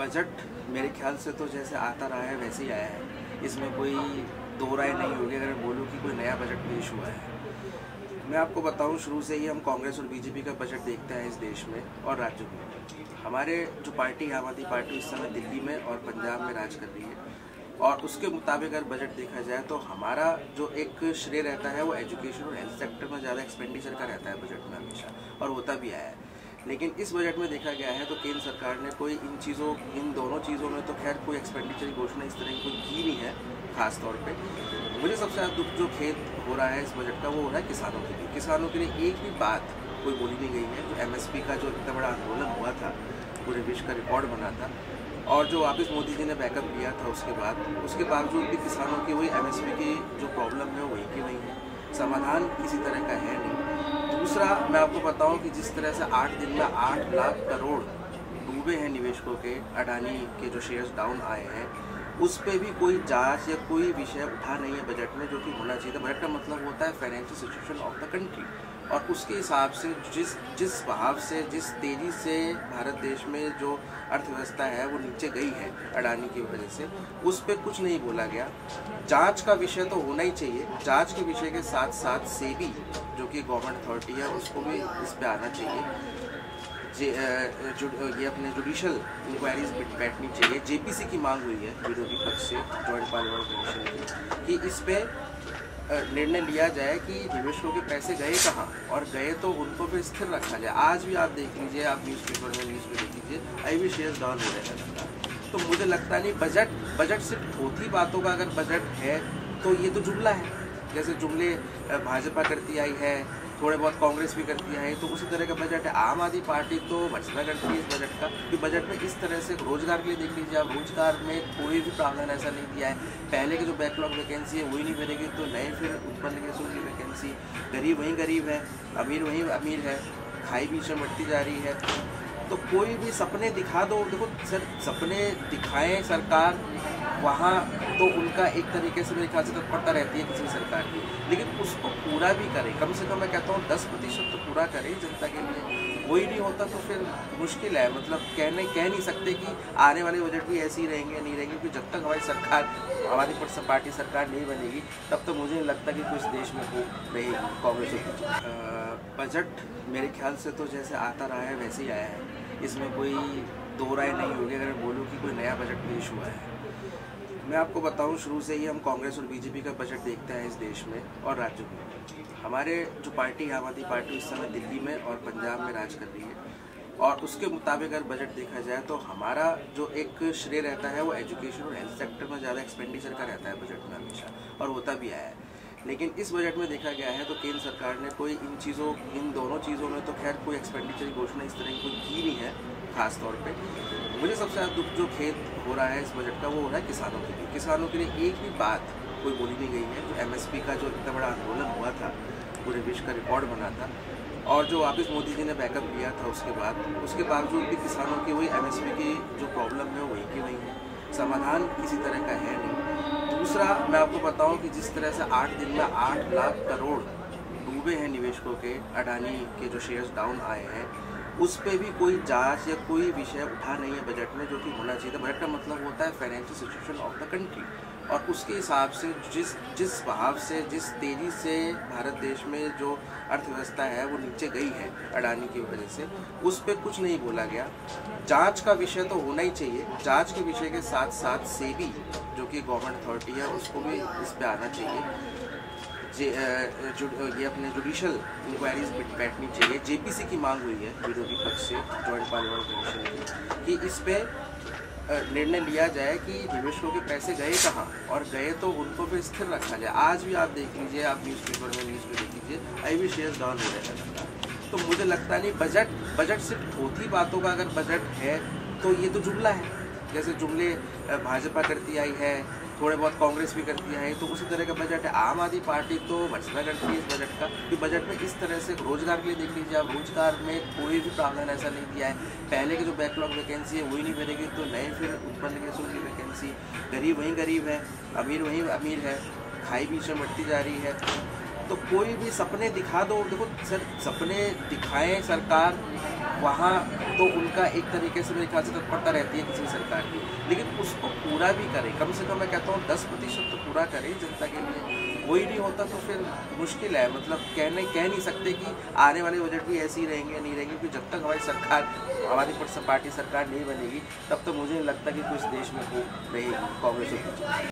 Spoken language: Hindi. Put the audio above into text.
बजट मेरे ख्याल से तो जैसे आता रहा है वैसे ही आया है। इसमें कोई दो राय नहीं होगी अगर बोलूँ कि कोई नया बजट पेश हुआ है। मैं आपको बताऊं, शुरू से ही हम कांग्रेस और बीजेपी का बजट देखते हैं इस देश में और राज्यों में। हमारे जो पार्टी आम आदमी पार्टी इस समय दिल्ली में और पंजाब में राज कर रही है, और उसके मुताबिक अगर बजट देखा जाए तो हमारा जो एक श्रेय रहता है वो एजुकेशन और हेल्थ सेक्टर में ज़्यादा एक्सपेंडिचर का रहता है बजट में हमेशा, और होता भी आया है। लेकिन इस बजट में देखा गया है तो केंद्र सरकार ने कोई इन दोनों चीज़ों में तो खैर कोई एक्सपेंडिचर की घोषणा इस तरह की कोई की नहीं है। खास तौर पे मुझे सबसे ज़्यादा दुख जो खेद हो रहा है इस बजट का वो हो रहा है किसानों के लिए। किसानों के लिए एक भी बात कोई बोली नहीं गई है। जो MSP का जो इतना बड़ा आंदोलन हुआ था, पूरे विश्व का रिकॉर्ड बना था, और जो वापस मोदी जी ने बैकअप लिया था उसके बावजूद भी किसानों की वही MSP की जो प्रॉब्लम है वही की वही है। समाधान किसी तरह का है नहीं। दूसरा, मैं आपको बताऊं कि जिस तरह से 8 दिन में 8 लाख करोड़ डूबे हैं निवेशकों के, अडानी के जो शेयर्स डाउन आए हैं, उस पर भी कोई जांच या कोई विषय उठा नहीं है बजट में, जो कि होना चाहिए था। बजट का मतलब होता है financial situation of the country, और उसके हिसाब से जिस भाव से, जिस तेज़ी से भारत देश में जो अर्थव्यवस्था है वो नीचे गई है अडानी की वजह से, उस पर कुछ नहीं बोला गया। जांच का विषय तो होना ही चाहिए। जांच के विषय के साथ साथ सेबी जो कि गवर्नमेंट अथॉरिटी है उसको भी इस पर आना चाहिए। ये अपने जुडिशल इंक्वायरीज बैठनी चाहिए। JPC की मांग हुई है विरोधी पक्ष से, जॉइंट पार्लियामेंट्री कमीशन की, कि इस पे निर्णय लिया जाए कि निवेशकों के पैसे गए कहाँ, और गए तो उनको फिर स्थिर रखा जाए। आज भी आप देख लीजिए, आप न्यूज़पेपर में न्यूज़ पे देख लीजिए, अभी भी शेयर्स डाउन हो रहे हैं। तो मुझे लगता नहीं बजट सिर्फ थोथी बातों का अगर बजट है तो ये तो जुमला है। जैसे जुमले भाजपा करती आई है, थोड़े बहुत कांग्रेस भी करती है, तो उसी तरह का बजट है। आम आदमी पार्टी तो भर्सना करती है इस बजट का, कि बजट में इस तरह से रोजगार के लिए देख लीजिए आप, रोजगार में कोई भी प्रावधान ऐसा नहीं दिया है। पहले की जो बैकलॉग वैकेंसी है वही नहीं भरेगी तो नए फिर उत्पन्न की वैकेंसी। गरीब वहीं गरीब है, अमीर वहीं अमीर है, खाई बीच में बढ़ती जा रही है। तो कोई भी सपने दिखा दो, देखो सर, सपने दिखाएं सरकार, वहाँ तो उनका एक तरीके से मेरे ख्याल से तत्परता रहती है किसी सरकार की, लेकिन उसको पूरा भी करें। कम से कम मैं कहता हूँ 10% तो पूरा करें जनता के लिए। वही नहीं होता तो फिर मुश्किल है। मतलब कह नहीं सकते कि आने वाले बजट भी ऐसे ही रहेंगे, नहीं रहेंगे, क्योंकि जब तक हमारी पार्टी सरकार नहीं बनेगी तब तक मुझे नहीं लगता कि कुछ देश में हो रहेगी कांग्रेस। बजट मेरे ख्याल से तो जैसे आता रहा है वैसे ही आया है। इसमें कोई दो राय नहीं होगी अगर बोलूँ कि कोई नया बजट पेश हुआ है। मैं आपको बताऊं, शुरू से ही हम कांग्रेस और बीजेपी का बजट देखते हैं इस देश में और राज्यों में। हमारे जो पार्टी आम आदमी पार्टी इस समय दिल्ली में और पंजाब में राज कर रही है, और उसके मुताबिक अगर बजट देखा जाए तो हमारा जो एक श्रेय रहता है वो एजुकेशन और हेल्थ सेक्टर में ज़्यादा एक्सपेंडिचर का रहता है बजट में हमेशा, और होता भी आया है। लेकिन इस बजट में देखा गया है तो केंद्र सरकार ने कोई इन दोनों चीज़ों में तो खैर कोई एक्सपेंडिचर की घोषणा इस तरह की कोई की नहीं है। खास तौर पे मुझे सबसे ज़्यादा दुख जो खेद हो रहा है इस बजट का वो हो रहा है किसानों के लिए। किसानों के लिए एक भी बात कोई बोली नहीं गई है। जो MSP का जो इतना बड़ा आंदोलन हुआ था, पूरे विश्व का रिकॉर्ड बना था, और जो वापस मोदी जी ने बैकअप लिया था उसके बावजूद भी किसानों की वही MSP की जो प्रॉब्लम है वही की वही है। समाधान किसी तरह का है नहीं। दूसरा, मैं आपको बताऊं कि जिस तरह से 8 दिन में 8 लाख करोड़ डूबे हैं निवेशकों के, अडानी के जो शेयर्स डाउन आए हैं, उस पर भी कोई जांच या कोई विषय उठा नहीं है बजट में, जो कि होना चाहिए था। बजट का मतलब होता है financial situation of the country, और उसके हिसाब से जिस भाव से, जिस तेज़ी से भारत देश में जो अर्थव्यवस्था है वो नीचे गई है अडानी की वजह से, उस पर कुछ नहीं बोला गया। जांच का विषय तो होना ही चाहिए। जांच के विषय के साथ साथ सेबी जो कि गवर्नमेंट अथॉरिटी है उसको भी इस पर आना चाहिए। ये अपने जुडिशल इंक्वायरीज बैठनी चाहिए। JPC की मांग हुई है विरोधी पक्ष से, जॉइंट पार्लियामेंट्री कमीशन की, कि इस पे निर्णय लिया जाए कि निवेशकों के पैसे गए कहाँ, और गए तो उनको फिर स्थिर रखा जाए। आज भी आप देख लीजिए, आप न्यूज़पेपर में न्यूज़ पे देख लीजिए, अभी भी शेयर्स डाउन हो रहे हैं। तो मुझे लगता नहीं बजट सिर्फ थोथी बातों का अगर बजट है तो ये तो जुमला है। जैसे जुमले भाजपा करती आई है, थोड़े बहुत कांग्रेस भी करती है, तो उसी तरह का बजट है। आम आदमी पार्टी तो भर्सना करती है इस बजट का, कि बजट में इस तरह से रोजगार के लिए देख लीजिए आप, रोजगार में कोई भी प्रावधान ऐसा नहीं दिया है। पहले की जो बैकलॉग वैकेंसी है वही नहीं भरेगी तो नए फिर उत्पन्न की वैकेंसी। गरीब वहीं गरीब है, अमीर वहीं अमीर है, खाई बीच में बढ़ती जा रही है। तो कोई भी सपने दिखा दो, देखो सर सपने दिखाएं सरकार, वहाँ तो उनका एक तरीके से मेरे ख्याल से तत्परता रहती है किसी सरकार की, लेकिन उसको पूरा भी करें, कम से कम मैं कहता हूँ 10% तो पूरा करें जनता के लिए। वही नहीं होता तो फिर मुश्किल है, मतलब कह नहीं सकते कि आने वाले बजट भी ऐसे ही रहेंगे नहीं रहेंगे, क्योंकि जब तक हमारी सरकार, हमारी पार्टी सरकार नहीं बनेगी तब तक मुझे नहीं लगता कि कुछ देश में हो रहेगी कांग्रेस और बीजेपी।